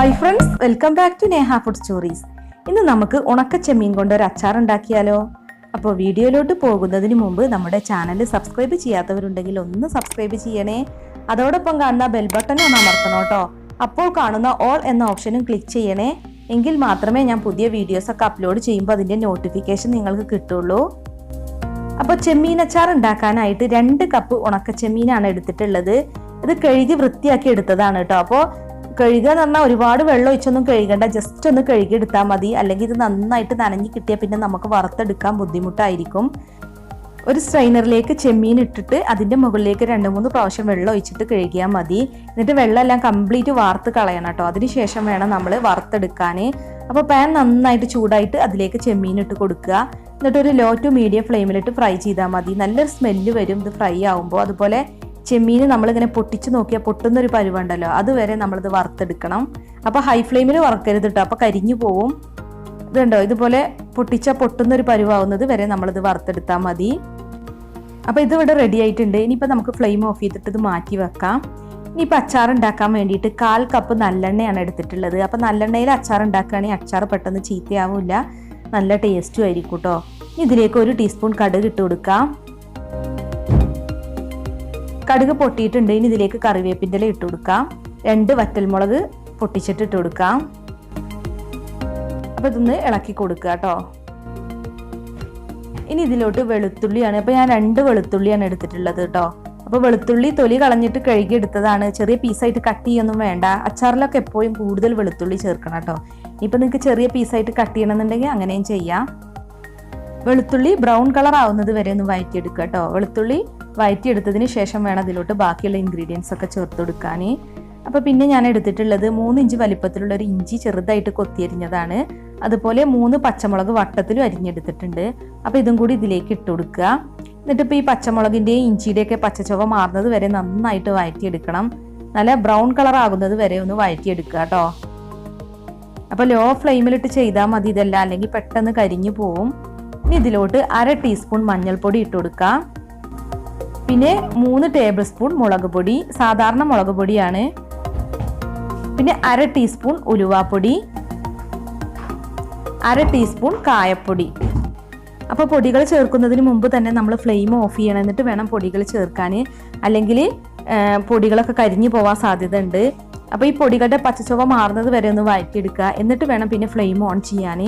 Hi friends, welcome back to Neha Food Stories. ഇന്ന് നമുക്ക് ഉണക്ക ചെമ്മീൻ കൊണ്ട് ഒരു അച്ചാർ ഉണ്ടാക്കിയാലോ? അപ്പോൾ വീഡിയോയിലോട്ട് പോകുന്നതിന് മുമ്പ് നമ്മുടെ ചാനൽ സബ്സ്ക്രൈബ് ചെയ്യാത്തവരുണ്ടെങ്കിൽ ഒന്ന് സബ്സ്ക്രൈബ് ചെയ്യണേ. അതോടൊപ്പം കാണുന്ന ബെൽ ബട്ടൺ ഒന്ന് അമർത്തണം കേട്ടോ. അപ്പോൾ കാണുന്ന ഓൾ എന്ന ഓപ്ഷനും ക്ലിക്ക് ചെയ്യണേ. എങ്കിൽ മാത്രമേ ഞാൻ പുതിയ വീഡിയോസ് ഒക്കെ അപ്ലോഡ് ചെയ്യുമ്പോൾ അതിന്റെ നോട്ടിഫിക്കേഷൻ നിങ്ങൾക്ക് കിട്ടുള്ളൂ. അപ്പോൾ ചെമ്മീൻ അച്ചാർ ഉണ്ടാക്കാനായിട്ട് 2 കപ്പ് ഉണക്ക ചെമ്മീനാണ് എടുത്തിട്ടുള്ളത്. ഇത് കഴുകി വൃത്തിയാക്കി എടുത്തതാണ് കേട്ടോ. അപ്പോൾ കഴുകുക എന്ന് പറഞ്ഞാൽ ഒരുപാട് വെള്ളം ഒഴിച്ചൊന്നും കഴുകണ്ട, ജസ്റ്റ് ഒന്ന് കഴുകി എടുത്താൽ മതി. അല്ലെങ്കിൽ ഇത് നന്നായിട്ട് നനഞ്ഞ് കിട്ടിയാൽ പിന്നെ നമുക്ക് വറുത്തെടുക്കാൻ ബുദ്ധിമുട്ടായിരിക്കും. ഒരു സ്ട്രെയിനറിലേക്ക് ചെമ്മീൻ ഇട്ടിട്ട് അതിൻ്റെ മുകളിലേക്ക് 2-3 പ്രാവശ്യം വെള്ളം ഒഴിച്ചിട്ട് കഴുകിയാൽ മതി. എന്നിട്ട് വെള്ളമെല്ലാം കംപ്ലീറ്റ് വാർത്ത് കളയണം കേട്ടോ. അതിനുശേഷം വേണം നമ്മൾ വറുത്തെടുക്കാൻ. അപ്പോൾ പാൻ നന്നായിട്ട് ചൂടായിട്ട് അതിലേക്ക് ചെമ്മീൻ ഇട്ട് കൊടുക്കുക. എന്നിട്ട് ഒരു ലോ ടു മീഡിയം ഫ്ലെയിമിലിട്ട് ഫ്രൈ ചെയ്താൽ മതി. നല്ലൊരു സ്മെല്ല് വരും ഇത് ഫ്രൈ ആവുമ്പോൾ. അതുപോലെ ചെമ്മീൻ നമ്മളിങ്ങനെ പൊട്ടിച്ച് നോക്കിയാൽ പൊട്ടുന്നൊരു പരുവുണ്ടല്ലോ, അതുവരെ നമ്മളിത് വറുത്തെടുക്കണം. അപ്പോൾ ഹൈ ഫ്ലെയിമിൽ വറുക്കരുത് കേട്ടോ, അപ്പോൾ കരിഞ്ഞു പോവും. ഇതുണ്ടോ, ഇതുപോലെ പൊട്ടിച്ചാൽ പൊട്ടുന്നൊരു പരുവാവുന്നത് വരെ നമ്മളിത് വറുത്തെടുത്താൽ മതി. അപ്പോൾ ഇതിവിടെ റെഡി ആയിട്ടുണ്ട്. ഇനിയിപ്പോൾ നമുക്ക് ഫ്ലെയിം ഓഫ് ചെയ്തിട്ട് ഇത് മാറ്റി വെക്കാം. ഇനിയിപ്പോൾ അച്ചാർ ഉണ്ടാക്കാൻ വേണ്ടിയിട്ട് 1/4 കപ്പ് നല്ലെണ്ണയാണ് എടുത്തിട്ടുള്ളത്. അപ്പോൾ നല്ലെണ്ണയിൽ അച്ചാർ ഉണ്ടാക്കുകയാണെങ്കിൽ അച്ചാർ പെട്ടെന്ന് ചീത്തയാവില്ല, നല്ല ടേസ്റ്റും ആയിരിക്കും കേട്ടോ. ഇതിലേക്ക് 1 ടീസ്പൂൺ കടുക് ഇട്ട് കൊടുക്കാം. കടുക് പൊട്ടിയിട്ടുണ്ട്. ഇനി ഇതിലേക്ക് കറിവേപ്പിൻ്റെ ഇല ഇട്ട് കൊടുക്കാം. 2 വറ്റൽമുളക് പൊട്ടിച്ചിട്ട് ഇട്ട് കൊടുക്കാം. അപ്പോൾ ഇതൊന്ന് ഇളക്കി കൊടുക്കുക കേട്ടോ. ഇനി ഇതിലോട്ട് വെളുത്തുള്ളിയാണ്. അപ്പോൾ ഞാൻ 2 വെളുത്തുള്ളിയാണ് എടുത്തിട്ടുള്ളത് കേട്ടോ. അപ്പോൾ വെളുത്തുള്ളി തൊലി കളഞ്ഞിട്ട് കഴുകി എടുത്തതാണ്. ചെറിയ പീസായിട്ട് കട്ട് ചെയ്യൊന്നും വേണ്ട. അച്ചാറിലൊക്കെ എപ്പോഴും കൂടുതൽ വെളുത്തുള്ളി ചേർക്കണം കേട്ടോ. ഇപ്പം നിങ്ങൾക്ക് ചെറിയ പീസായിട്ട് കട്ട് ചെയ്യണമെന്നുണ്ടെങ്കിൽ അങ്ങനെയും ചെയ്യാം. വെളുത്തുള്ളി ബ്രൗൺ കളർ ആവുന്നത് വരെ ഒന്ന് വഴറ്റിയെടുക്കുക കേട്ടോ. വെളുത്തുള്ളി വഴറ്റിയെടുത്തതിന് ശേഷം വേണം അതിലോട്ട് ബാക്കിയുള്ള ഇൻഗ്രീഡിയൻസ് ഒക്കെ ചേർത്ത് കൊടുക്കാൻ. അപ്പോൾ പിന്നെ ഞാൻ എടുത്തിട്ടുള്ളത് 3 ഇഞ്ച് വലിപ്പത്തിലുള്ള ഒരു ഇഞ്ചി ചെറുതായിട്ട് കൊത്തിയരിഞ്ഞതാണ്. അതുപോലെ 3 പച്ചമുളക് വട്ടത്തിലും അരിഞ്ഞെടുത്തിട്ടുണ്ട്. അപ്പോൾ ഇതും കൂടി ഇതിലേക്ക് ഇട്ട് കൊടുക്കുക. എന്നിട്ട് ഇപ്പോൾ ഈ പച്ചമുളകിൻ്റെയും ഇഞ്ചിയുടെയൊക്കെ പച്ചച്ചുവ മാറുന്നത് വരെ നന്നായിട്ട് വഴറ്റിയെടുക്കണം. നല്ല ബ്രൗൺ കളർ ആകുന്നത് വരെ ഒന്ന് വഴറ്റിയെടുക്കുക കേട്ടോ. അപ്പോൾ ലോ ഫ്ലെയിമിലിട്ട് ചെയ്താൽ മതി ഇതെല്ലാം, അല്ലെങ്കിൽ പെട്ടെന്ന് കരിഞ്ഞു പോവും. ഇനി ഇതിലോട്ട് 1/2 ടീസ്പൂൺ മഞ്ഞൾപ്പൊടി ഇട്ട് കൊടുക്കാം. പിന്നെ 3 ടേബിൾ സ്പൂൺ മുളക് പൊടി, സാധാരണ മുളക് പൊടിയാണ്. പിന്നെ 1/2 ടീസ്പൂൺ ഉലുവാപ്പൊടി, 1/2 ടീസ്പൂൺ കായപ്പൊടി. അപ്പോൾ പൊടികൾ ചേർക്കുന്നതിന് മുമ്പ് തന്നെ നമ്മൾ ഫ്ലെയിം ഓഫ് ചെയ്യണം. എന്നിട്ട് വേണം പൊടികൾ ചേർക്കാൻ, അല്ലെങ്കിൽ പൊടികളൊക്കെ കരിഞ്ഞു പോവാൻ സാധ്യത ഉണ്ട്. അപ്പോൾ ഈ പൊടികളുടെ പച്ചച്ചുവ മാറുന്നത് വരെ ഒന്ന് വഴറ്റിയെടുക്കുക. എന്നിട്ട് വേണം പിന്നെ ഫ്ലെയിം ഓൺ ചെയ്യാൻ.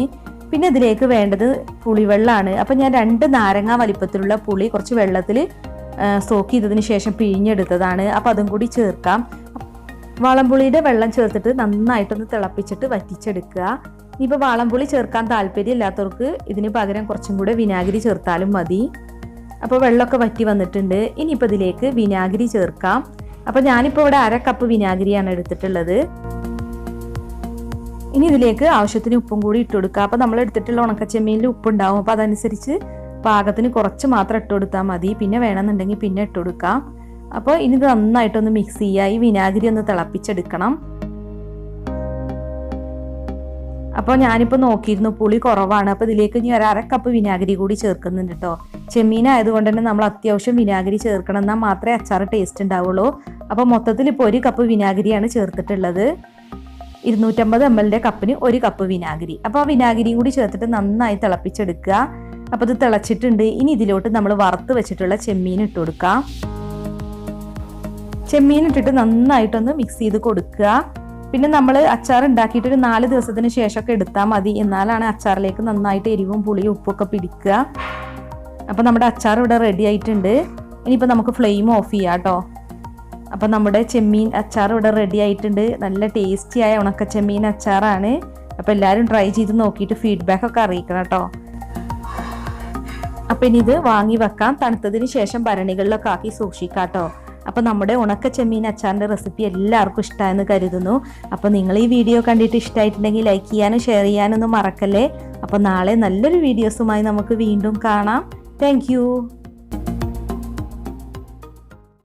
പിന്നെ ഇതിലേക്ക് വേണ്ടത് പുളിവെള്ളമാണ്. അപ്പോൾ ഞാൻ 2 നാരങ്ങ വലിപ്പത്തിലുള്ള പുളി കുറച്ച് വെള്ളത്തിൽ സോക്ക് ചെയ്തതിന് ശേഷം പിഴിഞ്ഞെടുത്തതാണ്. അപ്പോൾ അതും കൂടി ചേർക്കാം. വാളംപുളിയുടെ വെള്ളം ചേർത്തിട്ട് നന്നായിട്ടൊന്ന് തിളപ്പിച്ചിട്ട് വറ്റിച്ചെടുക്കുക. ഇനിയിപ്പോൾ വാളംപുളി ചേർക്കാൻ താല്പര്യമില്ലാത്തവർക്ക് ഇതിന് പകരം കുറച്ചും കൂടെ വിനാഗിരി ചേർത്താലും മതി. അപ്പോൾ വെള്ളമൊക്കെ വറ്റി വന്നിട്ടുണ്ട്. ഇനിയിപ്പോൾ ഇതിലേക്ക് വിനാഗിരി ചേർക്കാം. അപ്പോൾ ഞാനിപ്പോൾ ഇവിടെ 1/2 കപ്പ് വിനാഗിരിയാണ് എടുത്തിട്ടുള്ളത്. ഇനി ഇതിലേക്ക് ആവശ്യത്തിന് ഉപ്പും കൂടി ഇട്ട് കൊടുക്കുക. അപ്പോൾ നമ്മൾ എടുത്തിട്ടുള്ള ഉണക്കച്ചെമ്മീനിൽ ഉപ്പുണ്ടാവും. അപ്പോൾ അതനുസരിച്ച് പാകത്തിന് കുറച്ച് മാത്രം ഇട്ട് കൊടുത്താൽ മതി. പിന്നെ വേണമെന്നുണ്ടെങ്കിൽ പിന്നെ ഇട്ട് കൊടുക്കാം. അപ്പോൾ ഇനി ഇത് നന്നായിട്ടൊന്ന് മിക്സ് ചെയ്യുക. ഈ വിനാഗിരി ഒന്ന് തിളപ്പിച്ചെടുക്കണം. അപ്പോൾ ഞാനിപ്പോൾ നോക്കിയിരുന്നു പുളി കുറവാണ്. അപ്പോൾ ഇതിലേക്ക് ഇനി 1/2 കപ്പ് വിനാഗിരി കൂടി ചേർക്കുന്നുണ്ട് കേട്ടോ. ചെമ്മീൻ ആയതുകൊണ്ട് തന്നെ നമ്മൾ അത്യാവശ്യം വിനാഗിരി ചേർക്കണം, എന്നാൽ മാത്രമേ അച്ചാർ ടേസ്റ്റ് ഉണ്ടാവുള്ളൂ. അപ്പോൾ മൊത്തത്തിൽ ഇപ്പോൾ 1 കപ്പ് വിനാഗിരിയാണ് ചേർത്തിട്ടുള്ളത്. 250 ml കപ്പിന് 1 കപ്പ് വിനാഗിരി. അപ്പോൾ ആ വിനാഗിരിയും കൂടി ചേർത്തിട്ട് നന്നായി തിളപ്പിച്ചെടുക്കുക. അപ്പോൾ ഇത് തിളച്ചിട്ടുണ്ട്. ഇനി ഇതിലോട്ട് നമ്മൾ വറുത്ത് വെച്ചിട്ടുള്ള ചെമ്മീൻ ഇട്ട് കൊടുക്കാം. ചെമ്മീൻ ഇട്ടിട്ട് നന്നായിട്ടൊന്ന് മിക്സ് ചെയ്ത് കൊടുക്കുക. പിന്നെ നമ്മൾ അച്ചാർ ഉണ്ടാക്കിയിട്ട് ഒരു 4 ദിവസത്തിന് ശേഷമൊക്കെ എടുത്താൽ മതി, എന്നാലാണ് അച്ചാറിലേക്ക് നന്നായിട്ട് എരിവും പുളിയും ഉപ്പൊക്കെ പിടിക്കുക. അപ്പോൾ നമ്മുടെ അച്ചാർ ഇവിടെ റെഡി ആയിട്ടുണ്ട്. ഇനിയിപ്പോൾ നമുക്ക് ഫ്ലെയിം ഓഫ് ചെയ്യാം കേട്ടോ. അപ്പോൾ നമ്മുടെ ചെമ്മീൻ അച്ചാർ ഇവിടെ റെഡി ആയിട്ടുണ്ട്. നല്ല ടേസ്റ്റിയായ ഉണക്ക ചെമ്മീൻ അച്ചാറാണ്. അപ്പോൾ എല്ലാവരും ട്രൈ ചെയ്ത് നോക്കിയിട്ട് ഫീഡ്ബാക്ക് ഒക്കെ അറിയിക്കണം കേട്ടോ. അപ്പോൾ ഇനി ഇത് വാങ്ങി വെക്കാം. തണുത്തതിന് ശേഷം ഭരണികളിലൊക്കെ ആക്കി സൂക്ഷിക്കാം കേട്ടോ. അപ്പോൾ നമ്മുടെ ഉണക്ക ചെമ്മീൻ അച്ചാറിൻ്റെ റെസിപ്പി എല്ലാവർക്കും ഇഷ്ടമായെന്ന് കരുതുന്നു. അപ്പോൾ നിങ്ങൾ ഈ വീഡിയോ കണ്ടിട്ട് ഇഷ്ടമായിട്ടുണ്ടെങ്കിൽ ലൈക്ക് ചെയ്യാനും ഷെയർ ചെയ്യാനൊന്നും മറക്കല്ലേ. അപ്പോൾ നാളെ നല്ലൊരു വീഡിയോസുമായി നമുക്ക് വീണ്ടും കാണാം. താങ്ക്